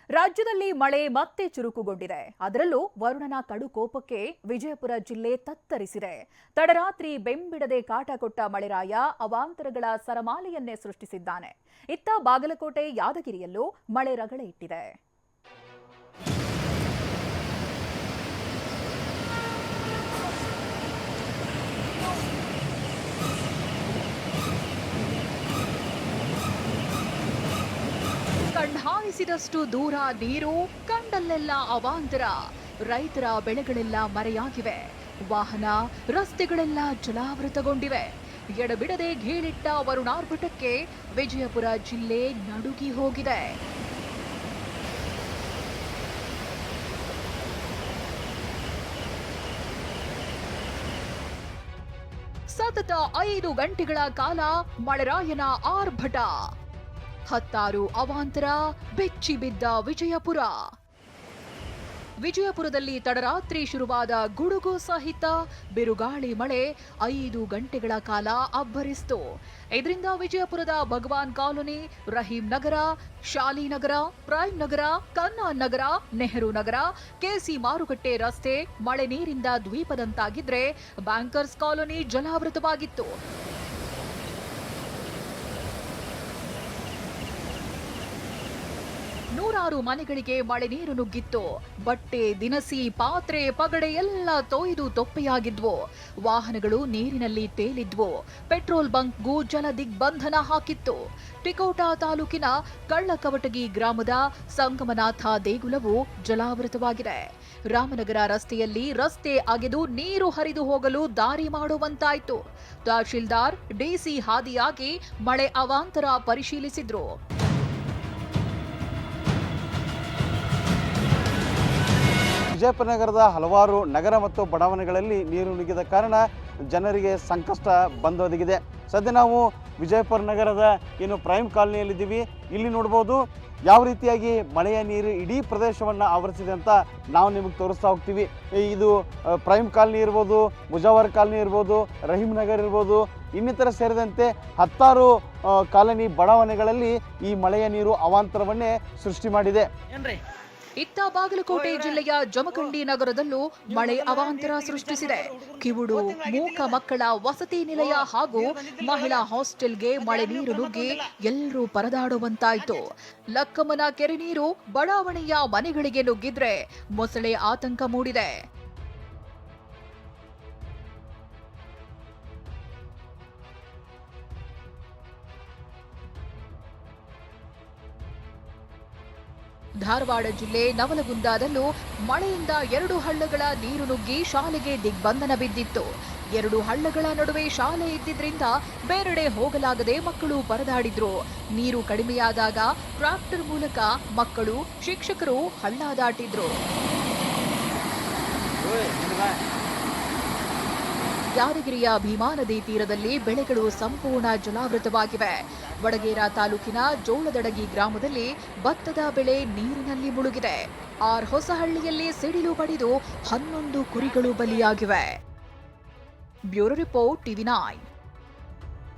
ರಾಜ್ಯದಲ್ಲಿ ಮಳೆ ಮತ್ತೆ ಚುರುಕುಗೊಂಡಿದೆ. ಅದರಲ್ಲೂ ವರುಣನ ಕಡು ಕೋಪಕ್ಕೆ ವಿಜಯಪುರ ಜಿಲ್ಲೆ ತತ್ತರಿಸಿದೆ. ತಡರಾತ್ರಿ ಬೆಂಬಿಡದೆ ಕಾಟ ಕೊಟ್ಟ ಮಳೆರಾಯ ಅವಾಂತರಗಳ ಸರಮಾಲೆಯನ್ನೇ ಸೃಷ್ಟಿಸಿದ್ದಾನೆ. ಇತ್ತ ಬಾಗಲಕೋಟೆ ಯಾದಗಿರಿಯಲ್ಲೂ ಮಳೆ ರಗಳೆ ಇಟ್ಟಿದೆ. ಕಣ್ಣಾಯಿಸಿದಷ್ಟು ದೂರ ನೀರು, ಕಂಡಲ್ಲೆಲ್ಲ ಅವಾಂತರ. ರೈತರ ಬೆಳೆಗಳೆಲ್ಲ ಮರೆಯಾಗಿವೆ. ವಾಹನ ರಸ್ತೆಗಳೆಲ್ಲ ಜಲಾವೃತಗೊಂಡಿವೆ. ಎಡಬಿಡದೆ ಘೇಳಿಟ್ಟ ವರುಣಾರ್ಭಟಕ್ಕೆ ವಿಜಯಪುರ ಜಿಲ್ಲೆ ನಡುಗಿ ಹೋಗಿದೆ. ಸತತ 5 ಗಂಟೆಗಳ ಕಾಲ ಮಳೆರಾಯನ ಆರ್ಭಟ. 10 ಅವಾಂತರ, ಬೆಚ್ಚಿ ಬಿದ್ದ ವಿಜಯಪುರ. ವಿಜಯಪುರದಲ್ಲಿ ತಡರಾತ್ರಿ ಶುರುವಾದ ಗುಡುಗು ಸಹಿತ ಬಿರುಗಾಳಿ ಮಳೆ 5 ಗಂಟೆಗಳ ಕಾಲ ಅಬ್ಬರಿಸಿತು. ಇದರಿಂದ ವಿಜಯಪುರದ ಭಗವಾನ್ ಕಾಲೋನಿ, ರಹೀಂ ನಗರ, ಶಾಲಿನಗರ, ಪ್ರೈಮ್ ನಗರ, ಕನ್ನಾನ್ ನಗರ, ನೆಹರು ನಗರ, ಕೆಸಿ ಮಾರುಕಟ್ಟೆ ರಸ್ತೆ ಮಳೆ ನೀರಿಂದ ದ್ವೀಪದಂತಾಗಿದ್ರೆ ಬ್ಯಾಂಕರ್ಸ್ ಕಾಲೋನಿ ಜಲಾವೃತವಾಗಿತ್ತು. ನೂರಾರು ಮನೆಗಳಿಗೆ ಮಳೆ ನೀರು ನುಗ್ಗಿತ್ತು. ಬಟ್ಟೆ, ದಿನಸಿ, ಪಾತ್ರೆ, ಪಗಡೆ ಎಲ್ಲ ತೊಯ್ದು ತೊಪ್ಪೆಯಾಗಿದ್ವು. ವಾಹನಗಳು ನೀರಿನಲ್ಲಿ ತೇಲಿದ್ವು. ಪೆಟ್ರೋಲ್ ಬಂಕ್ಗೂ ಜಲ ದಿಗ್ಬಂಧನ ಹಾಕಿತ್ತು. ಟಿಕೋಟಾ ತಾಲೂಕಿನ ಕಳ್ಳಕವಟಗಿ ಗ್ರಾಮದ ಸಂಗಮನಾಥ ದೇಗುಲವು ಜಲಾವೃತವಾಗಿದೆ. ರಾಮನಗರ ರಸ್ತೆಯಲ್ಲಿ ರಸ್ತೆ ಅಗೆದು ನೀರು ಹರಿದು ಹೋಗಲು ದಾರಿ ಮಾಡುವಂತಾಯಿತು. ತಹಶೀಲ್ದಾರ್, ಡಿಸಿ ಹಾದಿಯಾಗಿ ಮಳೆ ಅವಾಂತರ ಪರಿಶೀಲಿಸಿದ್ರು. ವಿಜಯಪುರ ನಗರದ ಹಲವಾರು ನಗರ ಮತ್ತು ಬಡಾವಣೆಗಳಲ್ಲಿ ನೀರು ನುಗ್ಗಿದ ಕಾರಣ ಜನರಿಗೆ ಸಂಕಷ್ಟ ಬಂದೊದಗಿದೆ. ಸದ್ಯ ನಾವು ವಿಜಯಪುರ ನಗರದ ಏನು ಪ್ರೈಮ್ ಕಾಲನಿಯಲ್ಲಿದ್ದೀವಿ. ಇಲ್ಲಿ ನೋಡ್ಬೋದು ಯಾವ ರೀತಿಯಾಗಿ ಮಳೆಯ ನೀರು ಇಡೀ ಪ್ರದೇಶವನ್ನು ಆವರಿಸಿದೆ ಅಂತ ನಾವು ನಿಮಗೆ ತೋರಿಸ್ತಾ ಹೋಗ್ತೀವಿ. ಇದು ಪ್ರೈಮ್ ಕಾಲನಿ ಇರ್ಬೋದು, ಮುಜಾವರ್ ಕಾಲನಿ ಇರ್ಬೋದು, ರಹೀಂ ನಗರ್ ಇರ್ಬೋದು, ಇನ್ನಿತರ ಸೇರಿದಂತೆ 10 ಕಾಲನಿ ಬಡಾವಣೆಗಳಲ್ಲಿ ಈ ಮಳೆಯ ನೀರು ಅವಾಂತರವನ್ನೇ ಸೃಷ್ಟಿ ಮಾಡಿದೆ. ಇತ್ತ ಬಾಗಲಕೋಟೆ ಜಿಲ್ಲೆಯ ಜಮಖಂಡಿ ನಗರದಲ್ಲೂ ಮಳೆ ಅವಾಂತರ ಸೃಷ್ಟಿಸಿದೆ. ಕಿವುಡು, ಮೂಕ ಮಕ್ಕಳ ವಸತಿ ನಿಲಯ ಹಾಗೂ ಮಹಿಳಾ ಹಾಸ್ಟೆಲ್ಗೆ ಮಳೆ ನೀರು ನುಗ್ಗಿ ಎಲ್ಲರೂ ಪರದಾಡುವಂತಾಯಿತು. ಲಕ್ಕಮ್ಮನ ಕೆರೆ ನೀರು ಬಡಾವಣೆಯ ಮನೆಗಳಿಗೆ ನುಗ್ಗಿದ್ರೆ ಮೊಸಳೆ ಆತಂಕ ಮೂಡಿದೆ. ಧಾರವಾಡ ಜಿಲ್ಲೆ ನವಲಗುಂದದಲ್ಲೂ ಮಳೆಯಿಂದ 2 ಹಳ್ಳಗಳ ನೀರು ನುಗ್ಗಿ ಶಾಲೆಗೆ ದಿಗ್ಬಂಧನ ಬಿದ್ದಿತ್ತು. 2 ಹಳ್ಳಗಳ ನಡುವೆ ಶಾಲೆ ಇದ್ದಿದ್ರಿಂದ ಬೇರೆಡೆ ಹೋಗಲಾಗದೆ ಮಕ್ಕಳು ಪರದಾಡಿದ್ರು. ನೀರು ಕಡಿಮೆಯಾದಾಗ ಟ್ರಾಕ್ಟರ್ ಮೂಲಕ ಮಕ್ಕಳು, ಶಿಕ್ಷಕರು ಹಳ್ಳ ದಾಟಿದ್ರು. ಯಾದಗಿರಿಯ ಭೀಮಾ ನದಿ ತೀರದಲ್ಲಿ ಬೆಳೆಗಳು ಸಂಪೂರ್ಣ ಜಲಾವೃತವಾಗಿವೆ. ವಡಗೇರ ತಾಲೂಕಿನ ಜೋಳದಡಗಿ ಗ್ರಾಮದಲ್ಲಿ ಭತ್ತದ ಬೆಳೆ ನೀರಿನಲ್ಲಿ ಮುಳುಗಿದೆ. ಹೊಸಹಳ್ಳಿಯಲ್ಲಿ ಸಿಡಿಲು ಬಡಿದು 11 ಕುರಿಗಳು ಬಲಿಯಾಗಿವೆ. Bureau report, TV9.